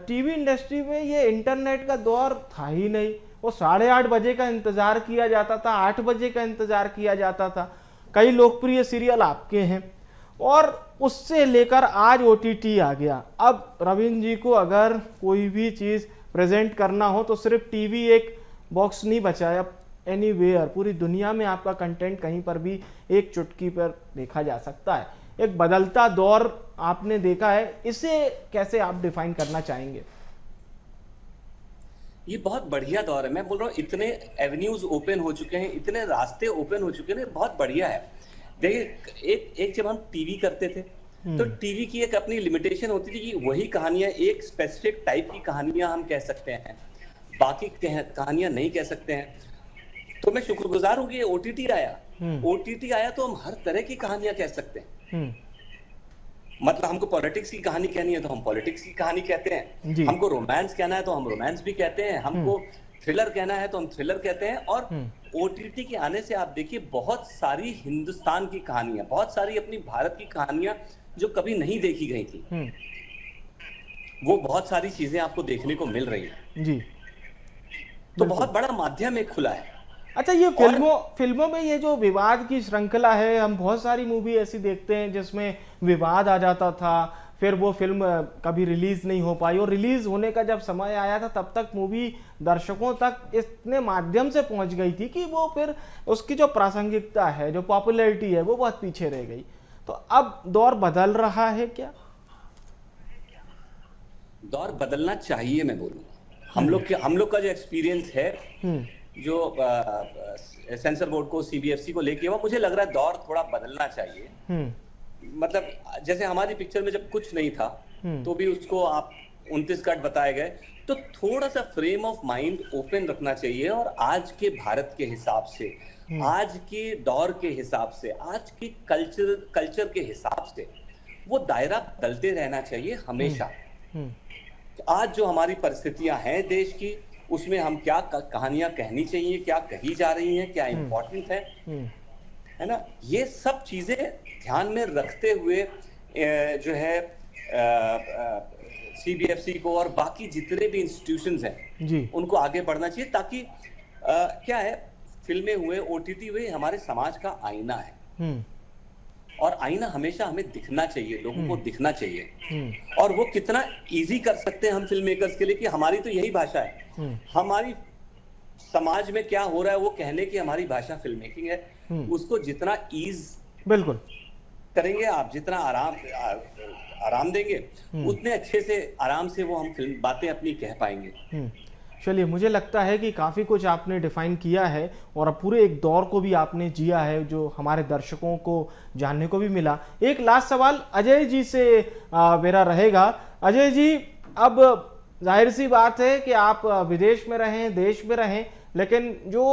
टीवी इंडस्ट्री में ये इंटरनेट का दौर था ही नहीं। वो 8:30 बजे का इंतजार किया जाता था, 8 बजे का इंतजार किया जाता था। कई लोकप्रिय सीरियल आपके हैं और उससे लेकर आज ओटीटी आ गया। अब रविंद्र जी को अगर कोई भी चीज़ प्रेजेंट करना हो तो सिर्फ टीवी एक बॉक्स नहीं बचा है। अब एनीवेयर, पूरी दुनिया में आपका कंटेंट कहीं पर भी एक चुटकी पर देखा जा सकता है। एक बदलता दौर आपने देखा है, इसे कैसे आप डिफाइन करना चाहेंगे? ये बहुत बढ़िया दौर है। मैं बोल रहा हूँ, इतने एवेन्यूज ओपन हो चुके हैं, इतने रास्ते ओपन हो चुके हैं, बहुत बढ़िया है। देखिए, एक जब हम टीवी करते थे तो टीवी की एक अपनी लिमिटेशन होती थी कि वही कहानियां, एक स्पेसिफिक टाइप की कहानियां हम कह सकते हैं, बाकी कहानियां नहीं कह सकते हैं। तो मैं शुक्रगुजार हूँ कि ओटीटी आया। ओटीटी आया तो हम हर तरह की कहानियां कह सकते हैं। मतलब हमको पॉलिटिक्स की कहानी कहनी है तो हम पॉलिटिक्स की कहानी कहते हैं, हमको रोमांस कहना है तो हम रोमांस भी कहते हैं, हमको थ्रिलर कहना है तो हम थ्रिलर कहते हैं। और ओटीटी के आने से आप देखिए, बहुत सारी हिंदुस्तान की कहानियां, बहुत सारी अपनी भारत की कहानियां जो कभी नहीं देखी गई थी, वो बहुत सारी चीजें आपको देखने को मिल रही है जी। तो बहुत बड़ा माध्यम एक खुला है। अच्छा, ये फिल्मों में ये जो विवाद की श्रृंखला है, हम बहुत सारी मूवी ऐसी देखते हैं जिसमें विवाद आ जाता था, फिर वो फिल्म कभी रिलीज नहीं हो पाई और रिलीज होने का जब समय आया था तब तक मूवी दर्शकों तक इतने माध्यम से पहुंच गई थी कि वो फिर उसकी जो प्रासंगिकता है, जो पॉपुलैरिटी है, वो बहुत पीछे रह गई। तो अब दौर बदल रहा है क्या? दौर बदलना चाहिए। मैं बोलूं, हम लोग का जो एक्सपीरियंस है, जो सेंसर बोर्ड को, सीबीएफसी को लेके, वो मुझे लग रहा है दौर थोड़ा बदलना चाहिए। मतलब जैसे हमारी पिक्चर में जब कुछ नहीं था तो भी उसको आप 29 कट बताए गए, तो थोड़ा सा फ्रेम ऑफ माइंड ओपन रखना चाहिए। और आज के भारत के हिसाब से, आज के दौर के हिसाब से, आज के कल्चर के हिसाब से वो दायरा बदलते रहना चाहिए हमेशा। आज जो हमारी परिस्थितियां हैं देश की, उसमें हम क्या कहानियां कहनी चाहिए, क्या कही जा रही हैं, क्या इम्पोर्टेंट है ना, ये सब चीजें ध्यान में रखते हुए जो है सीबीएफसी को और बाकी जितने भी इंस्टीट्यूशंस हैं उनको आगे बढ़ना चाहिए, ताकि क्या है, फिल्में हुए, ओटीटी हुए, हमारे समाज का आईना है और आईना हमेशा हमें दिखना चाहिए, लोगों को दिखना चाहिए। और वो कितना इजी कर सकते हैं हम फिल्म मेकर्स के लिए कि हमारी तो यही भाषा है, हमारी समाज में क्या हो रहा है वो कहने की हमारी भाषा फिल्म मेकिंग है। उसको जितना ईज बिल्कुल करेंगे आप, जितना आराम देंगे, उतने अच्छे से आराम से वो हम फिल्म बातें अपनी कह पाएंगे। चलिए, मुझे लगता है कि काफ़ी कुछ आपने डिफाइन किया है और पूरे एक दौर को भी आपने जिया है जो हमारे दर्शकों को जानने को भी मिला। एक लास्ट सवाल अजय जी से मेरा रहेगा। अजय जी, अब जाहिर सी बात है कि आप विदेश में रहें, देश में रहें, लेकिन जो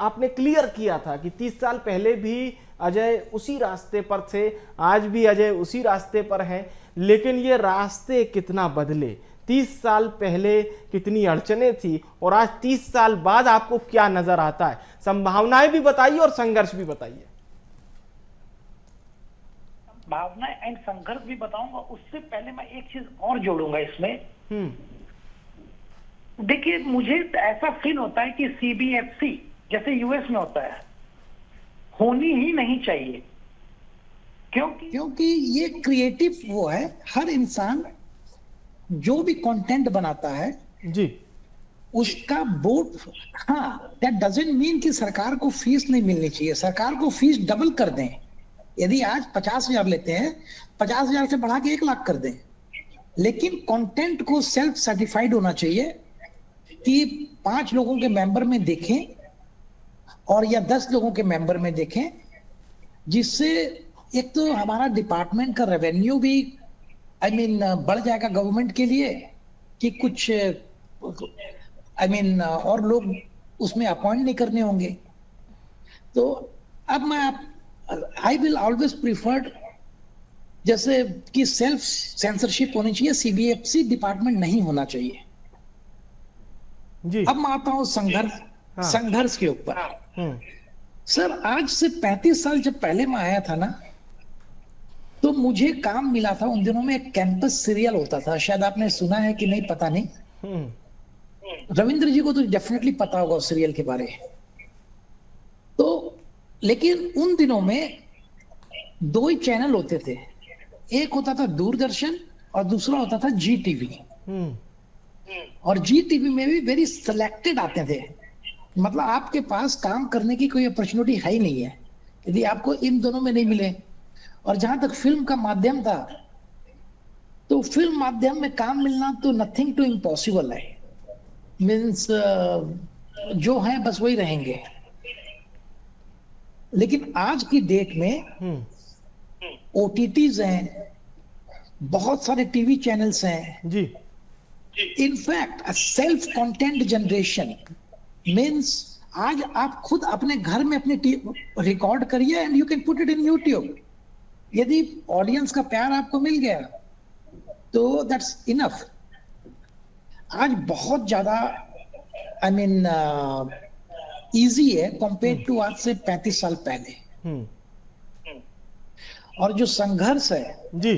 आपने क्लियर किया था कि 30 साल पहले भी अजय उसी रास्ते पर थे, आज भी अजय उसी रास्ते पर हैं, लेकिन ये रास्ते कितना बदले, 30 साल पहले कितनी अड़चने थी और आज 30 साल बाद आपको क्या नजर आता है, संभावनाएं भी बताइए और संघर्ष भी बताइए। भावना एंड संघर्ष भी बताऊंगा, उससे पहले मैं एक चीज और जोड़ूंगा इसमें। देखिए, मुझे ऐसा फील होता है कि सीबीएफसी जैसे यूएस में होता है, होनी ही नहीं चाहिए, क्योंकि ये क्रिएटिव वो है, हर इंसान जो भी कंटेंट बनाता है जी, उसका बोर्ड, हाँ, दैट डजंट मीन कि सरकार को फीस नहीं मिलनी चाहिए, सरकार को फीस डबल कर दें। यदि आज 50,000 लेते हैं, 50,000 से बढ़ा के 1 लाख कर दें, लेकिन कंटेंट को सेल्फ सर्टिफाइड होना चाहिए कि 5 लोगों के मेंबर में देखें और या 10 लोगों के मेंबर में देखें, जिससे एक तो हमारा डिपार्टमेंट का रेवेन्यू भी बढ़ जाएगा गवर्नमेंट के लिए, कि कुछ और लोग उसमें अपॉइंट नहीं करने होंगे। तो अब आई विल ऑलवेज प्रिफर्ड जैसे कि सेल्फ सेंसरशिप होनी चाहिए, सीबीएफसी डिपार्टमेंट नहीं होना चाहिए जी। अब मैं आता हूं संघर्ष के ऊपर। सर, आज से 35 साल जब पहले मैं आया था ना, तो मुझे काम मिला था उन दिनों में, एक कैंपस सीरियल होता था, शायद आपने सुना है कि नहीं पता नहीं, रविंद्र जी को तो डेफिनेटली पता होगा उस सीरियल के बारे। तो लेकिन उन दिनों में 2 ही चैनल होते थे, एक होता था दूरदर्शन और दूसरा होता था जी टीवी। और जी टीवी में भी वेरी सिलेक्टेड आते थे, मतलब आपके पास काम करने की कोई अपॉर्चुनिटी है ही नहीं है यदि आपको इन दोनों में नहीं मिले। और जहां तक फिल्म का माध्यम था, तो फिल्म माध्यम में काम मिलना तो नथिंग टू इम्पॉसिबल है, मीन्स जो है बस वही रहेंगे। लेकिन आज की डेट में ओटीटीज हैं, बहुत सारे टीवी चैनल्स हैं जी, in fact self content generation means आज आप खुद अपने घर में अपनी रिकॉर्ड करिए and you can put it in YouTube. यदि ऑडियंस का प्यार आपको मिल गया तो दैट्स इनफ। आज बहुत ज्यादा इजी है कंपेयर टू आज से 35 साल पहले। और जो संघर्ष है जी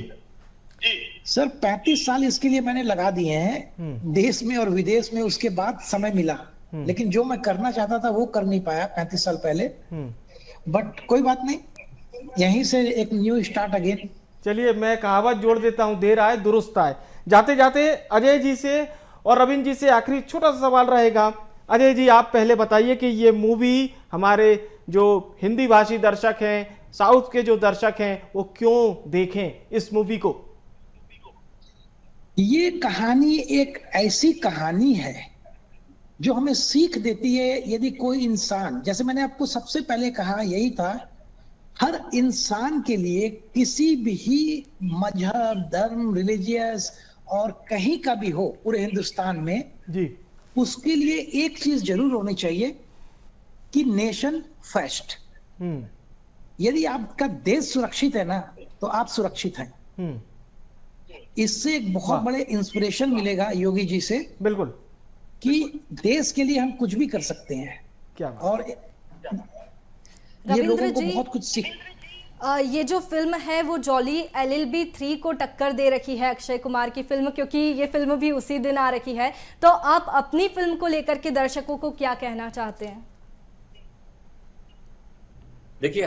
सर, 35 साल इसके लिए मैंने लगा दिए हैं, देश में और विदेश में। उसके बाद समय मिला, लेकिन जो मैं करना चाहता था वो कर नहीं पाया 35 साल पहले। बट कोई बात नहीं, यहीं से एक न्यू स्टार्ट अगेन। चलिए, मैं कहावत जोड़ देता हूं, देर आए दुरुस्त आए। जाते जाते अजय जी से और रविंद्र जी से आखिरी छोटा सा सवाल रहेगा। अजय जी, आप पहले बताइए कि ये मूवी हमारे जो हिंदी भाषी दर्शक हैं, साउथ के जो दर्शक हैं, वो क्यों देखें इस मूवी को? ये कहानी एक ऐसी कहानी है जो हमें सीख देती है। यदि कोई इंसान, जैसे मैंने आपको सबसे पहले कहा यही था, हर इंसान के लिए किसी भी मजहब, धर्म, रिलीजियस और कहीं का भी हो पूरे हिंदुस्तान में जी, उसके लिए एक चीज जरूर होनी चाहिए कि नेशन फर्स्ट। यदि आपका देश सुरक्षित है ना, तो आप सुरक्षित हैं। इससे एक बहुत बड़े इंस्पिरेशन मिलेगा योगी जी से, बिल्कुल, कि देश के लिए हम कुछ भी कर सकते हैं। क्या बात। और ये लोगों को बहुत कुछ सीख। ये जो फिल्म है वो जॉली LLB 3 को टक्कर दे रखी है, अक्षय कुमार की फिल्म, क्योंकि ये फिल्म भी उसी दिन आ रखी है। तो आप अपनी फिल्म को लेकर के दर्शकों को क्या कहना चाहते हैं? देखिए,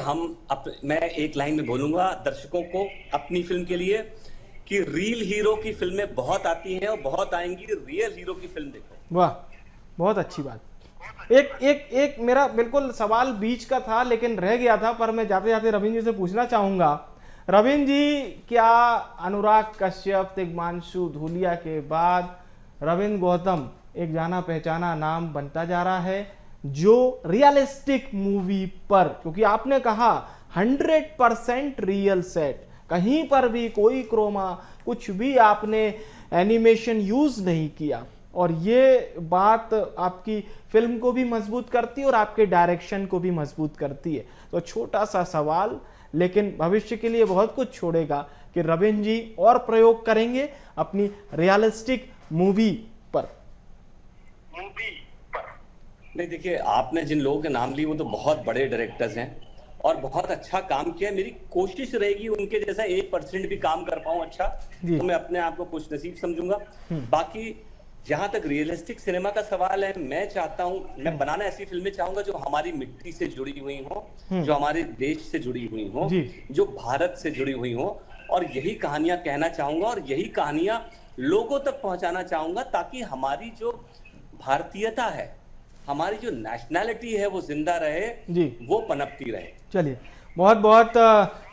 मैं एक लाइन में बोलूंगा दर्शकों को अपनी फिल्म के लिए कि रियल हीरो की फिल्में बहुत आती हैं और बहुत आएंगी, रियल हीरो की फिल्म देखो। वाह, बहुत अच्छी बात। एक मेरा बिल्कुल सवाल बीच का था लेकिन रह गया था, पर मैं जाते जाते रविंद्र जी से पूछना चाहूंगा। रविंद्र जी, क्या अनुराग कश्यप, तिग्मांशु धूलिया के बाद रविंद्र गौतम एक जाना पहचाना नाम बनता जा रहा है, जो रियलिस्टिक मूवी पर, क्योंकि आपने कहा 100% रियल सेट, कहीं पर भी कोई क्रोमा, कुछ भी आपने एनिमेशन यूज नहीं किया, और ये बात आपकी फिल्म को भी मजबूत करती है और आपके डायरेक्शन को भी मजबूत करती है। तो छोटा सा सवाल, लेकिन भविष्य के लिए बहुत कुछ छोड़ेगा, कि रविंद्र जी और प्रयोग करेंगे अपनी रियलिस्टिक मूवी पर? नहीं, देखिए, आपने जिन लोगों के नाम लिए वो तो बहुत बड़े डायरेक्टर्स हैं और बहुत अच्छा काम किया। मेरी कोशिश रहेगी उनके जैसा 1% भी काम कर पाऊं अच्छा, तो मैं अपने आप को खुशनसीब समझूंगा। बाकी जहां तक रियलिस्टिक सिनेमा का सवाल है, मैं चाहता हूं, मैं बनाना ऐसी फिल्में चाहूंगा जो हमारी मिट्टी से जुड़ी हुई हो, जो हमारे देश से जुड़ी हुई हो, जो भारत से जुड़ी हुई हो, और यही कहानियां कहना चाहूंगा और यही कहानियां लोगों तक पहुंचाना चाहूंगा, ताकि हमारी जो भारतीयता है, हमारी जो नेशनैलिटी है, वो जिंदा रहे, वो पनपती रहे। चलिए, बहुत बहुत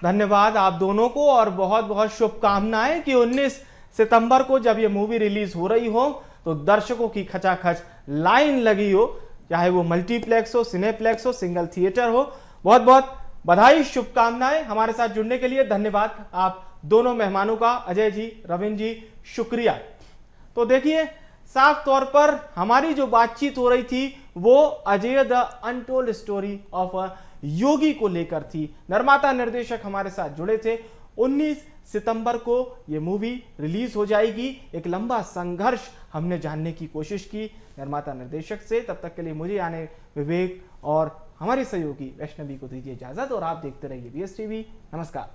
धन्यवाद आप दोनों को, और बहुत बहुत शुभकामनाएं कि 19 सितंबर को जब ये मूवी रिलीज हो रही हो तो दर्शकों की खचाखच लाइन लगी हो, चाहे वो मल्टीप्लेक्स हो, सिनेप्लेक्स हो, सिंगल थिएटर हो। बहुत बहुत बधाई, शुभकामनाएं। हमारे साथ जुड़ने के लिए धन्यवाद आप दोनों मेहमानों का, अजय जी, रविंद्र जी, शुक्रिया। तो देखिए, साफ तौर पर हमारी जो बातचीत हो रही थी वो Ajay the untold story of Yogi को लेकर थी। निर्माता निर्देशक हमारे साथ जुड़े थे। 19 सितंबर को ये मूवी रिलीज हो जाएगी। एक लंबा संघर्ष हमने जानने की कोशिश की निर्माता निर्देशक से। तब तक के लिए मुझे यानी विवेक और हमारी सहयोगी वैष्णवी को दीजिए इजाजत, और आप देखते रहिए BSTV। नमस्कार।